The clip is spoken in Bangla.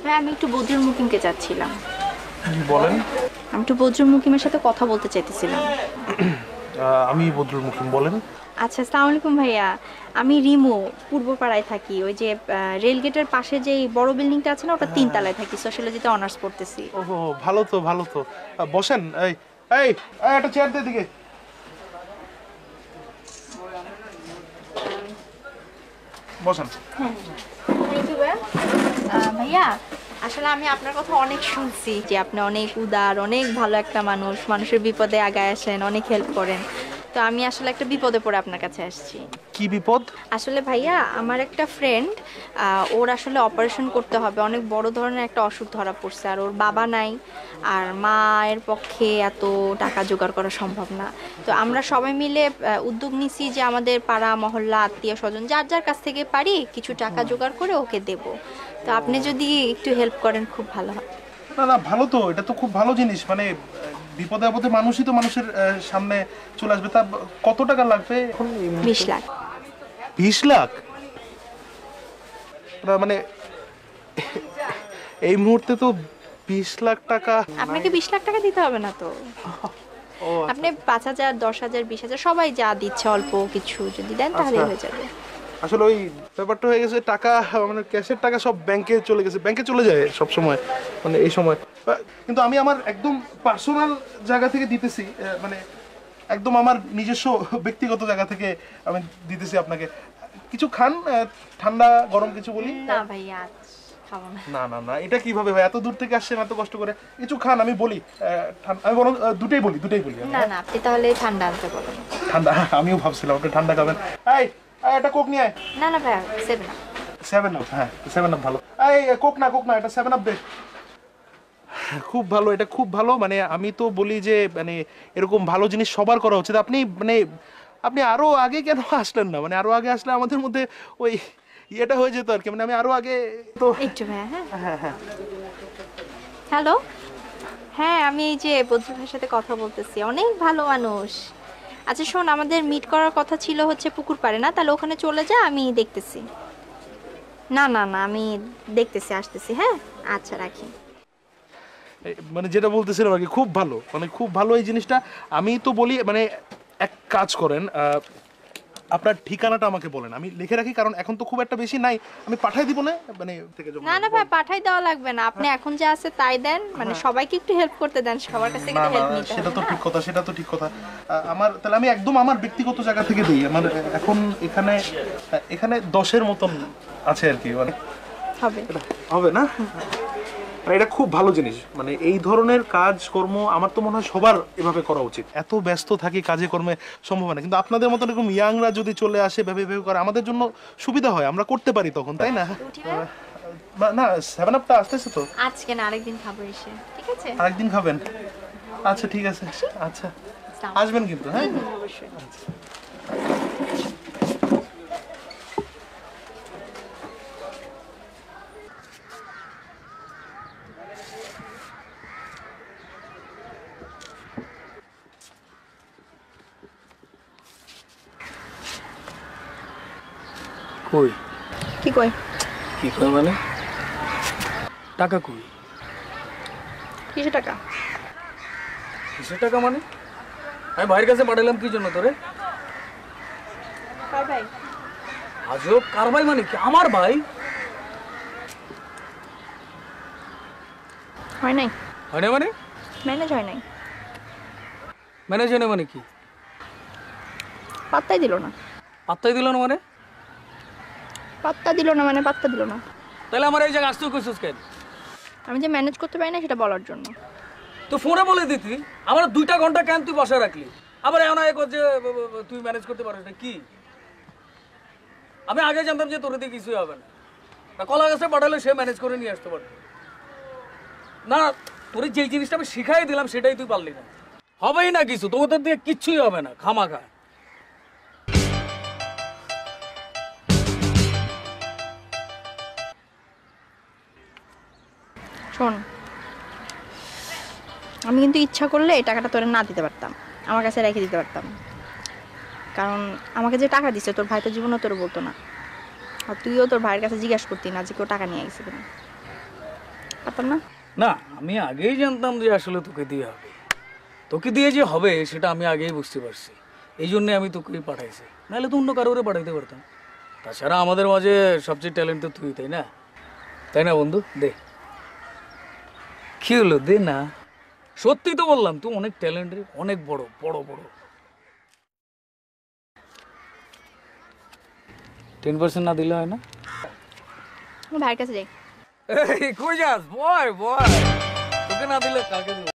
ভাই আমি একটু বদরুল মুকিমকে চাচ্ছিলাম। বলেন। আমি একটু বদরুল মুকিমের সাথে কথা বলতে চাইতেছিলাম। আমি বদরুল মুকিম, বলেন। আচ্ছা, আসসালামু আলাইকুম ভাইয়া। আমি রিমু, পূর্বপাড়ায় থাকি। ওই যে রেলগেটের পাশে যে বড় বিল্ডিংটা আছে না, ওটা 3 তলায় থাকি। সোশ্যালজিতে অনার্স পড়তেছি। ওহো, ভালো তো ভালো তো। বসেন। এই এই একটা চেয়ার দে দিকে। বসেন। ভাইয়া আসলে আমি আপনার কথা অনেক শুনছি যে আপনি অনেক উদার, অনেক ভালো একটা মানুষ, মানুষের বিপদে আগায় আসেন, অনেক হেল্প করেন। তো আমি আসলে একটা বিপদে পড়ে আপনার কাছে আসছি। কি বিপদ? আসলে ভাইয়া আমার একটা ফ্রেন্ড, ওর আসলে অপারেশন করতে হবে, অনেক বড় ধরনের একটা অসুখ ধরা পড়ছে, আর ওর বাবা নাই, আর মায়ের পক্ষে এত টাকা জোগাড় করা সম্ভব না। তো আমরা সবাই মিলে উদ্যোগ নিছি যে আমাদের পাড়া মহল্লা আত্মীয় স্বজন যার যার কাছ থেকে পারি কিছু টাকা জোগাড় করে ওকে দেব। তো আপনি যদি একটু হেল্প করেন খুব ভালো হয়। না না, ভালো তো, এটা তো খুব ভালো জিনিস। মানে বিপদে আপদে মানুষই তো মানুষের সামনে চলে আসবে। তা কত টাকা লাগবে এখন? 20 লাখ। 20 লাখ? মানে এই মুহূর্তে তো 20 লাখ টাকা। আপনাকে 20 লাখ টাকা দিতে হবে না তো। আপনি 5,000, 10,000, 20,000 সবাই যা দিচ্ছে অল্প কিছু যদি দেন তাহলেই হয়ে যাবে। আসলে ওই ব্যাপারটা হয়ে গেছে, টাকা মানে ক্যাশের টাকা সব ব্যাংকে চলে গেছে, ব্যাংকে চলে যায় সব সময়, মানে এই সময়। কিন্তু আমি আমার একদম পার্সোনাল জায়গা থেকে দিতেছি, মানে একদম আমার নিজস্ব ব্যক্তিগত জায়গা থেকে আমি দিতেছি আপনাকে। কিছু খান, ঠান্ডা গরম কিছু বলি? না ভাইয়া খাবো না। না না না, এটা কিভাবে ভাই? এত দূর থেকে আসছেন এত কষ্ট করে, কিছু খান। আমি বলি আমি বরং দুটোই বলি না না, আপনি তাহলে ঠান্ডা আনতে বলুন। ঠান্ডা? আমিও ভাবছিলাম আপনি ঠান্ডা খাবেন। এই একটা কোক নিয়ে আয়। না না ভাইয়া, 7 আপ। 7 আপ? হ্যাঁ 7 আপ ভালো। এই কোক না, এটা 7 আপ দে। খুব ভালো, এটা খুব ভালো। মানে আমি তো বলি যে মানে এরকম ভালো জিনিস সবার করা উচিত। আপনি মানে আপনি আরো আগে কেন আসলেন না? মানে আরো আগে আসলে আমাদের মধ্যে ওই ইয়েটা হয়ে যেত আর কি। মানে আমি আরো আগে তো একটু ভাইয়া। হ্যাঁ হ্যাঁ হ্যাঁ। হ্যালো, হ্যাঁ আমি এই যে বদরুল ভাইয়ের সাথে কথা বলতেছি, অনেক ভালো মানুষ। আচ্ছা শোন, আমাদের মিট করার কথা ছিল হচ্ছে পুকুর পাড়ে, না তাহলে ওখানে চলে যা, আমি দেখতেছি। না না না, আমি দেখতেছি, আসতেছি। হ্যাঁ আচ্ছা, রাখি। মানে যেটা বলতেছিলাম আর কি, খুব ভালো, মানে খুব ভালো এই জিনিসটা। আমি তো বলি মানে এক কাজ করেন, আপনার ঠিকানাটা আমাকে বলেন, আমি লিখে রাখি, কারণ এখন তো খুব একটা বেশি নাই, আমি পাঠাই দিব না মানে থেকে। না না ভাই, পাঠাই দেওয়া লাগবে না, আপনি এখন যা আছে তাই দেন। মানে সবাইকে একটু হেল্প করতে দেন, সবার কাছ থেকে না তো না, হেল্প নিতে সেটা হবে তো না? ঠিক কথা, সেটা তো ঠিক কথা। আমার তাহলে আমি একদম আমার ব্যক্তিগত জায়গা থেকে দিই। আমার এখন এখানে এখানে 10-এর মতন আছে আর কি। মানে হবে হবে না? মানে এটা খুব ভালো জিনিস। মানে এই ধরনের কাজকর্ম আমার তো মনে হয় সবার এভাবে করা উচিত। এত ব্যস্ত থাকি কাজে কর্মে, সম্ভব না। কিন্তু আপনাদের মতন এরকম ইয়াংরা যদি চলে আসে, ভেবে ভেবে করে, আমাদের জন্য সুবিধা হয়, আমরা করতে পারি তখন, তাই না? না 7 আপটা আসতেছে তো। আজকে না, আরেকদিন খাবো এসে, ঠিক আছে? আরেকদিন খাবেন? আচ্ছা ঠিক আছে। আচ্ছা আসবেন কিন্তু। হ্যাঁ অবশ্যই। কই? কি কই? কি কই মানে? টাকা কই? কিসের টাকা? কিসের টাকা মানে? আমি ভাইয়ের কাছে পাঠালাম কি জন্য তোরে? কার ভাই? আজব, কার ভাই মানে কি? আমার ভাই। হয় নাই। হয় না মানে? ম্যানেজ হয় নাই। ম্যানেজ হয় না মানে কি? পাত্তাই দিল না। পাত্তাই দিল না মানে? পাত্তা দিল না মানে পাত্তা দিল না। তাহলে আমার এই জায়গায় আসতেও কইছিস কেন? আমি যে ম্যানেজ করতে পারি না সেটা বলার জন্য। তো ফোনে বলে দিতি, আমার 2টা ঘন্টা কেন তুই বসে রাখলি? আবার এমন এক যে তুই ম্যানেজ করতে পারিস না কি? আমি আগে জানতাম যে তোর দিয়ে কিছুই হবে না। কলা গাছে পাঠালে সে ম্যানেজ করে নিয়ে আসতে পারত না। তোর যে জিনিসটা আমি শিখাই দিলাম সেটাই তুই পারলি না। হবেই না কিছু, তোদের দিয়ে কিচ্ছুই হবে না, খামাখা। শোন, আমি কিন্তু ইচ্ছা করলে এই টাকাটা তোরে না দিতে পারতাম, আমার কাছে রেখে দিতে পারতাম। কারণ আমাকে যে টাকা দিছে তোর ভাই তো জীবনও তোর বলতো না, আর তুইও তোর ভাইয়ের কাছে জিজ্ঞাসা করতি না যে কেউ টাকা নিয়ে গেছে কিনা। পারতাম না। না, আমি আগেই জানতাম যে আসলে তোকে দিয়ে হবে, তোকে দিয়ে যে হবে সেটা আমি আগেই বুঝতে পারছি, এই জন্যে আমি তোকেই পাঠাইছি, নাহলে তো অন্য কারোরে পাঠাইতে পারতাম। তাছাড়া আমাদের মাঝে সবচেয়ে ট্যালেন্ট তো তুই, তাই না বন্ধু? দে, কি হলো, দে না। সত্যি তো বললাম, তুই অনেক ট্যালেন্ট রে, অনেক বড় বড় বড়। 10% না দিলে হয় না? ভাইয়ের কাছে যাই। এই কই যাস? বয় বয়, তোকে না দিলে কাকে দিব?